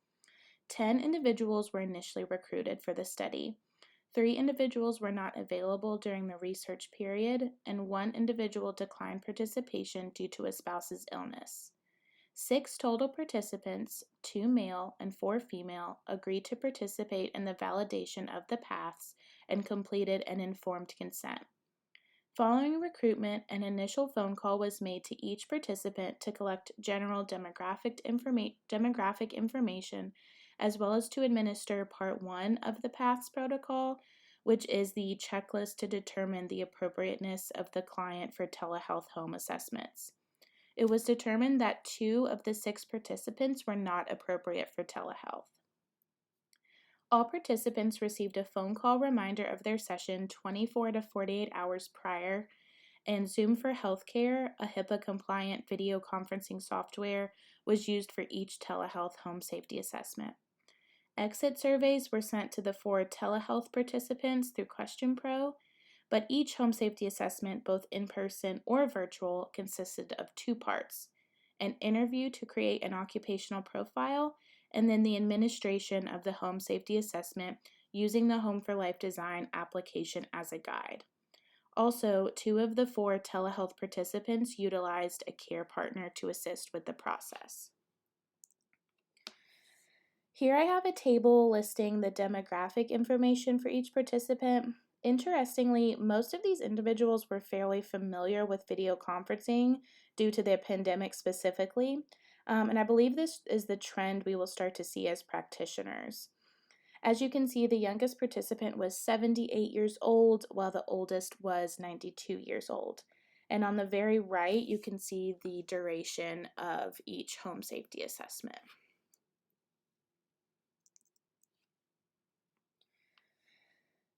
[SPEAKER 1] 10 individuals were initially recruited for the study. 3 individuals were not available during the research period, and 1 individual declined participation due to a spouse's illness. 6 total participants, 2 male and 4 female, agreed to participate in the validation of the paths and completed an informed consent. Following recruitment, an initial phone call was made to each participant to collect general demographic information, as well as to administer Part 1 of the PATHS protocol, which is the checklist to determine the appropriateness of the client for telehealth home assessments. It was determined that 2 of the 6 participants were not appropriate for telehealth. All participants received a phone call reminder of their session 24 to 48 hours prior, and Zoom for Healthcare, a HIPAA-compliant video conferencing software, was used for each telehealth home safety assessment. Exit surveys were sent to the 4 telehealth participants through Question Pro, but each home safety assessment, both in person or virtual, consisted of 2 parts: an interview to create an occupational profile, and then the administration of the home safety assessment using the Home for Life design application as a guide. Also, 2 of the 4 telehealth participants utilized a care partner to assist with the process. Here I have a table listing the demographic information for each participant. Interestingly, most of these individuals were fairly familiar with video conferencing due to the pandemic specifically, and I believe this is the trend we will start to see as practitioners. As you can see, the youngest participant was 78 years old, while the oldest was 92 years old. And on the very right, you can see the duration of each home safety assessment.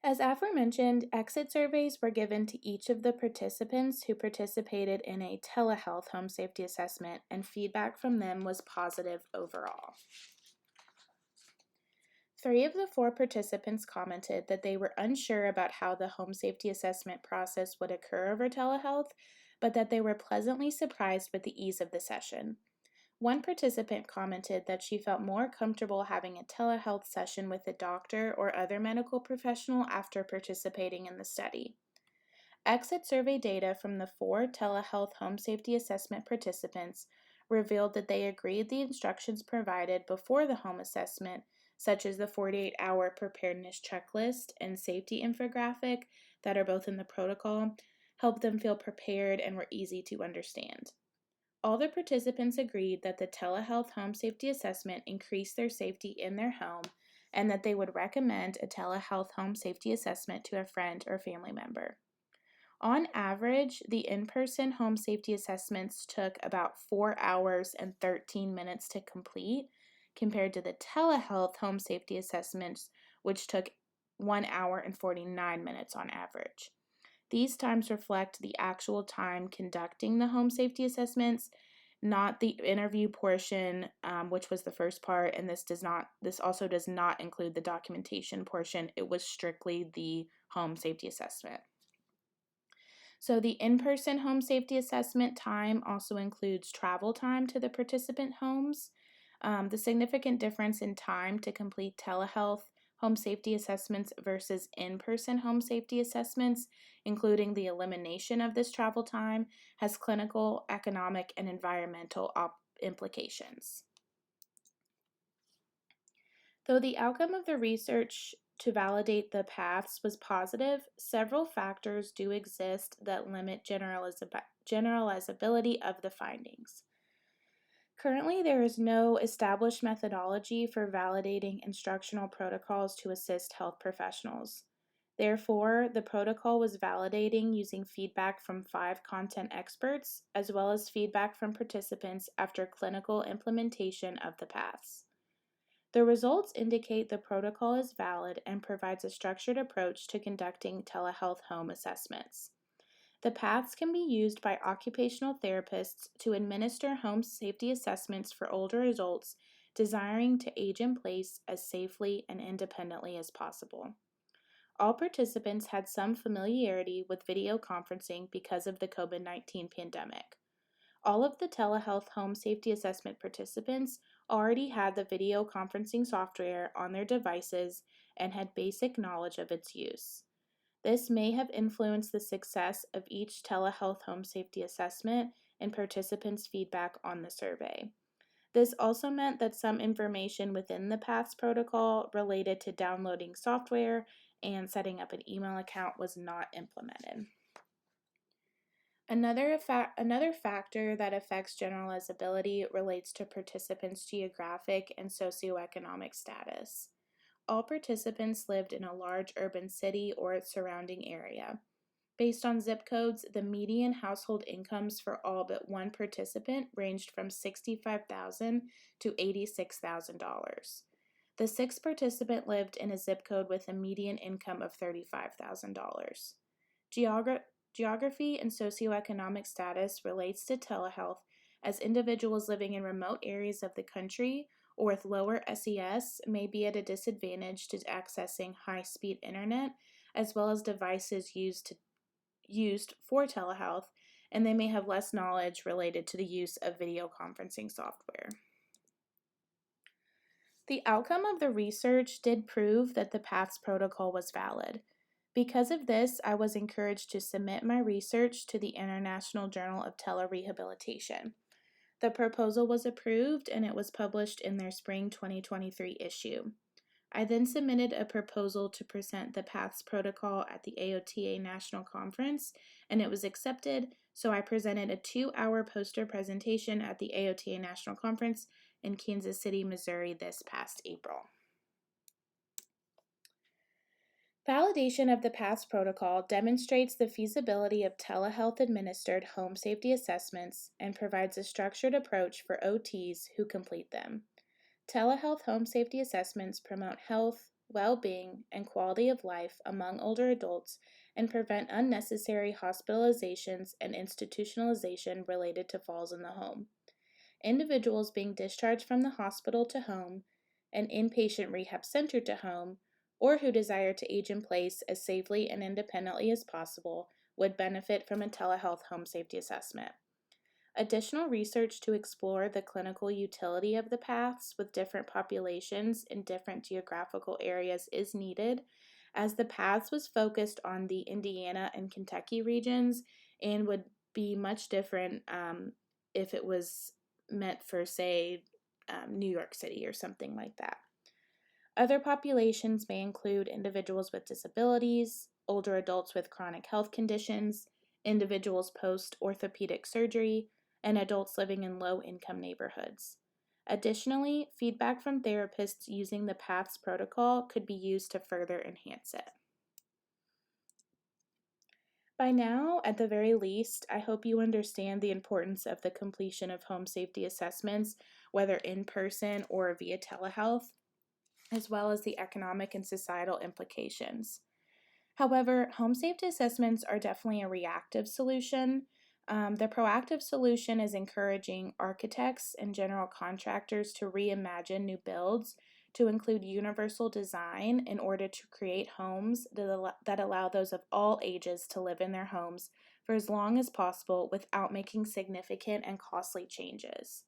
[SPEAKER 1] As aforementioned, exit surveys were given to each of the participants who participated in a telehealth home safety assessment, and feedback from them was positive overall. 3 of the 4 participants commented that they were unsure about how the home safety assessment process would occur over telehealth, but that they were pleasantly surprised with the ease of the session. One participant commented that she felt more comfortable having a telehealth session with a doctor or other medical professional after participating in the study. Exit survey data from the 4 telehealth home safety assessment participants revealed that they agreed the instructions provided before the home assessment, such as the 48-hour preparedness checklist and safety infographic that are both in the protocol, helped them feel prepared and were easy to understand. All the participants agreed that the telehealth home safety assessment increased their safety in their home and that they would recommend a telehealth home safety assessment to a friend or family member. On average, the in-person home safety assessments took about 4 hours and 13 minutes to complete, compared to the telehealth home safety assessments, which took 1 hour and 49 minutes on average. These times reflect the actual time conducting the home safety assessments, not the interview portion, which was the first part, and this also does not include the documentation portion. It was strictly the home safety assessment. So the in-person home safety assessment time also includes travel time to the participant homes. The significant difference in time to complete telehealth home safety assessments versus in-person home safety assessments, including the elimination of this travel time, has clinical, economic, and environmental implications. Though the outcome of the research to validate the paths was positive, several factors do exist that limit generalizability of the findings. Currently, there is no established methodology for validating instructional protocols to assist health professionals. Therefore, the protocol was validating using feedback from 5 content experts, as well as feedback from participants after clinical implementation of the paths. The results indicate the protocol is valid and provides a structured approach to conducting telehealth home assessments. The paths can be used by occupational therapists to administer home safety assessments for older adults desiring to age in place as safely and independently as possible. All participants had some familiarity with video conferencing because of the COVID-19 pandemic. All of the telehealth home safety assessment participants already had the video conferencing software on their devices and had basic knowledge of its use. This may have influenced the success of each telehealth home safety assessment and participants' feedback on the survey. This also meant that some information within the PATHS protocol related to downloading software and setting up an email account was not implemented. Another factor that affects generalizability relates to participants' geographic and socioeconomic status. all participants lived in a large urban city or its surrounding area. Based on zip codes, the median household incomes for all but one participant ranged from $65,000 to $86,000. The sixth participant lived in a zip code with a median income of $35,000. Geography and socioeconomic status relates to telehealth, as individuals living in remote areas of the country or with lower SES may be at a disadvantage to accessing high-speed internet, as well as devices used for telehealth, and they may have less knowledge related to the use of video conferencing software. The outcome of the research did prove that the PATHS protocol was valid. Because of this, I was encouraged to submit my research to the International Journal of Telerehabilitation. The proposal was approved and it was published in their spring 2023 issue. I then submitted a proposal to present the PATHS protocol at the AOTA National Conference, and it was accepted, so I presented a 2-hour poster presentation at the AOTA National Conference in Kansas City, Missouri this past April. Validation of the PATHS protocol demonstrates the feasibility of telehealth-administered home safety assessments and provides a structured approach for OTs who complete them. Telehealth home safety assessments promote health, well-being, and quality of life among older adults and prevent unnecessary hospitalizations and institutionalization related to falls in the home. Individuals being discharged from the hospital to home, an inpatient rehab center to home, or who desire to age in place as safely and independently as possible would benefit from a telehealth home safety assessment. Additional research to explore the clinical utility of the PATHS with different populations in different geographical areas is needed, as the PATHS was focused on the Indiana and Kentucky regions and would be much different if it was meant for, say, New York City or something like that. Other populations may include individuals with disabilities, older adults with chronic health conditions, individuals post-orthopedic surgery, and adults living in low-income neighborhoods. Additionally, feedback from therapists using the PATHS protocol could be used to further enhance it. By now, at the very least, I hope you understand the importance of the completion of home safety assessments, whether in person or via telehealth, as well as the economic and societal implications. However, home safety assessments are definitely a reactive solution. The proactive solution is encouraging architects and general contractors to reimagine new builds to include universal design in order to create homes that allow those of all ages to live in their homes for as long as possible without making significant and costly changes.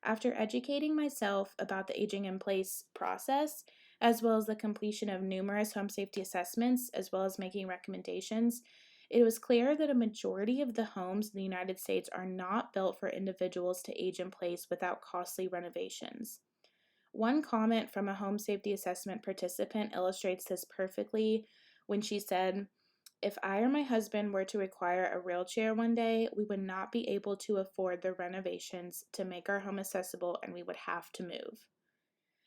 [SPEAKER 1] After educating myself about the aging in place process, as well as the completion of numerous home safety assessments, as well as making recommendations, it was clear that a majority of the homes in the United States are not built for individuals to age in place without costly renovations. One comment from a home safety assessment participant illustrates this perfectly when she said, "If I or my husband were to require a wheelchair one day, we would not be able to afford the renovations to make our home accessible and we would have to move."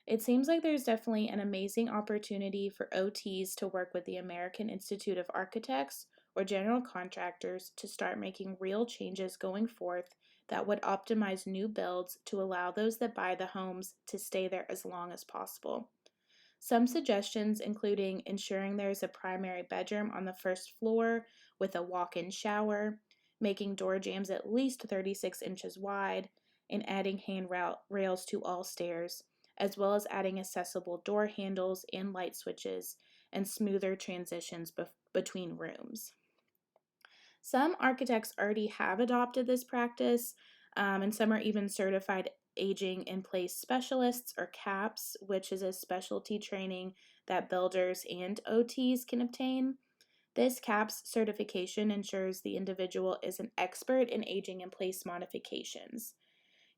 [SPEAKER 1] It seems like there's definitely an amazing opportunity for OTs to work with the American Institute of Architects or general contractors to start making real changes going forth that would optimize new builds to allow those that buy the homes to stay there as long as possible. Some suggestions including ensuring there is a primary bedroom on the first floor with a walk-in shower, making door jambs at least 36 inches wide, and adding rails to all stairs, as well as adding accessible door handles and light switches and smoother transitions between rooms. Some architects already have adopted this practice, and some are even certified aging in place specialists or CAPS, which is a specialty training that builders and OTs can obtain. This CAPS certification ensures the individual is an expert in aging in place modifications.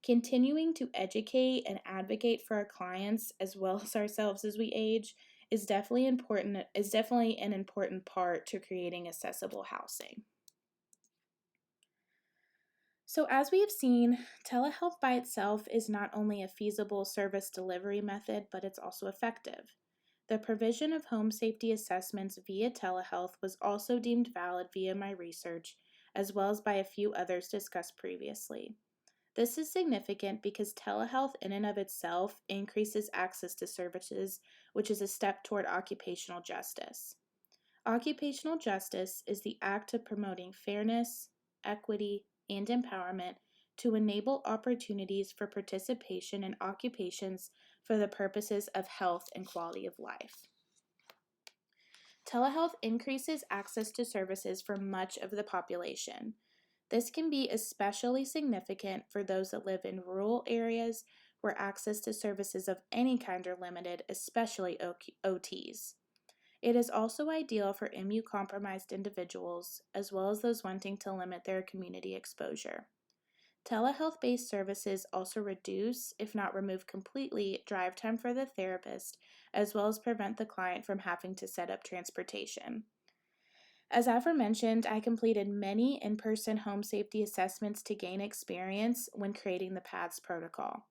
[SPEAKER 1] Continuing to educate and advocate for our clients as well as ourselves as we age is definitely an important part to creating accessible housing. So as we have seen, telehealth by itself is not only a feasible service delivery method, but it's also effective. The provision of home safety assessments via telehealth was also deemed valid via my research, as well as by a few others discussed previously. This is significant because telehealth in and of itself increases access to services, which is a step toward occupational justice. Occupational justice is the act of promoting fairness, equity, and empowerment to enable opportunities for participation in occupations for the purposes of health and quality of life. Telehealth increases access to services for much of the population. This can be especially significant for those that live in rural areas where access to services of any kind are limited, especially OTs. It is also ideal for immunocompromised individuals, as well as those wanting to limit their community exposure. Telehealth-based services also reduce, if not remove completely, drive time for the therapist, as well as prevent the client from having to set up transportation. As aforementioned, I completed many in-person home safety assessments to gain experience when creating the PATHS protocol.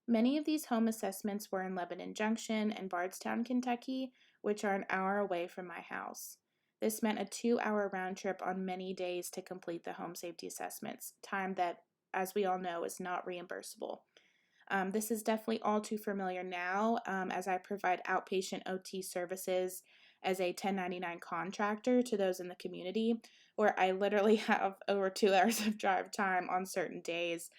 [SPEAKER 1] Many of these home assessments were in Lebanon Junction and Bardstown, Kentucky, which are an hour away from my house. This meant a 2-hour round trip on many days to complete the home safety assessments, time that, as we all know, is not reimbursable. This is definitely all too familiar now, as I provide outpatient OT services as a 1099 contractor to those in the community, where I literally have over 2 hours of drive time on certain days.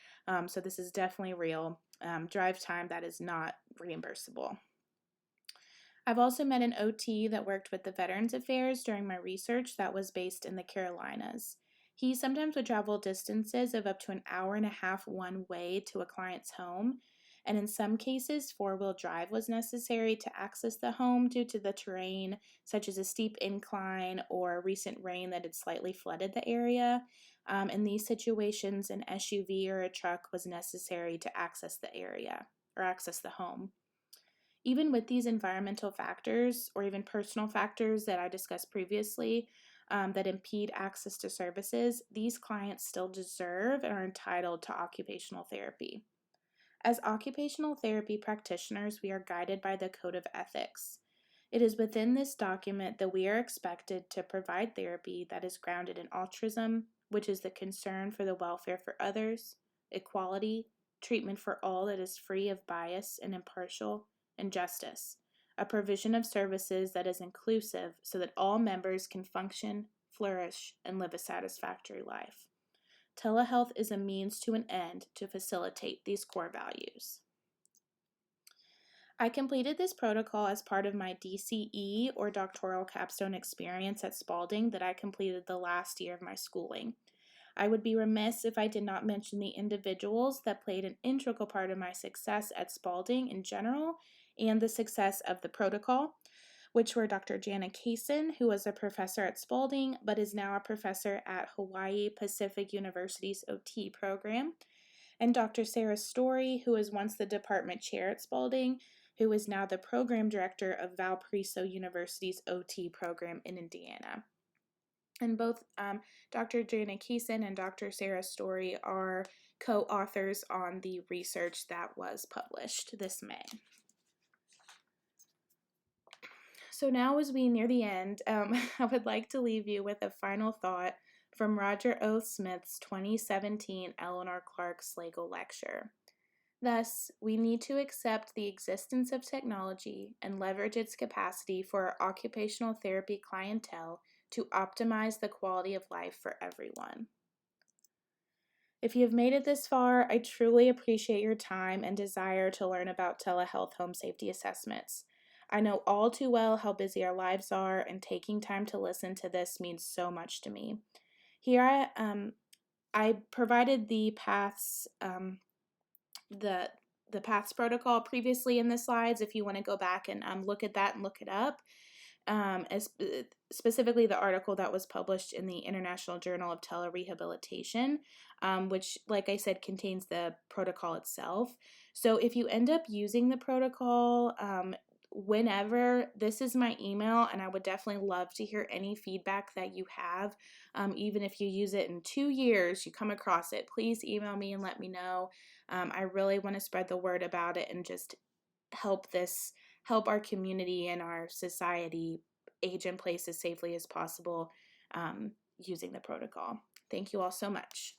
[SPEAKER 1] So this is definitely real. Drive time that is not reimbursable. I've also met an OT that worked with the Veterans Affairs during my research that was based in the Carolinas. He sometimes would travel distances of up to an hour and a half one way to a client's home, and in some cases, 4-wheel drive was necessary to access the home due to the terrain, such as a steep incline or recent rain that had slightly flooded the area. In these situations, an SUV or a truck was necessary to access the area or access the home. Even with these environmental factors or even personal factors that I discussed previously that impede access to services, these clients still deserve and are entitled to occupational therapy. As occupational therapy practitioners, we are guided by the Code of Ethics. It is within this document that we are expected to provide therapy that is grounded in altruism, which is the concern for the welfare for others, equality, treatment for all that is free of bias and impartial, and justice, a provision of services that is inclusive so that all members can function, flourish, and live a satisfactory life. Telehealth is a means to an end to facilitate these core values. I completed this protocol as part of my DCE or doctoral capstone experience at Spalding that I completed the last year of my schooling. I would be remiss if I did not mention the individuals that played an integral part of my success at Spalding in general and the success of the protocol, which were Dr. Jana Kaysen, who was a professor at Spalding but is now a professor at Hawaii Pacific University's OT program, and Dr. Sarah Story, who was once the department chair at Spalding, who is now the program director of Valparaiso University's OT program in Indiana. And both Dr. Jana Kaysen and Dr. Sarah Story are co-authors on the research that was published this May. So now as we near the end, I would like to leave you with a final thought from Roger O. Smith's 2017 Eleanor Clark Slagle lecture. Thus, we need to accept the existence of technology and leverage its capacity for our occupational therapy clientele to optimize the quality of life for everyone. If you have made it this far, I truly appreciate your time and desire to learn about telehealth home safety assessments. I know all too well how busy our lives are, and taking time to listen to this means so much to me. Here I provided the PATHS the PATHS protocol previously in the slides if you want to go back and look at that and look it up. Specifically the article that was published in the International Journal of Telerehabilitation, which, like I said, contains the protocol itself. So if you end up using the protocol, whenever, this is my email, and I would definitely love to hear any feedback that you have. Even if you use it in 2 years, you come across it, please email me and let me know. I really want to spread the word about it and just help this help our community and our society age in place as safely as possible using the protocol. Thank you all so much.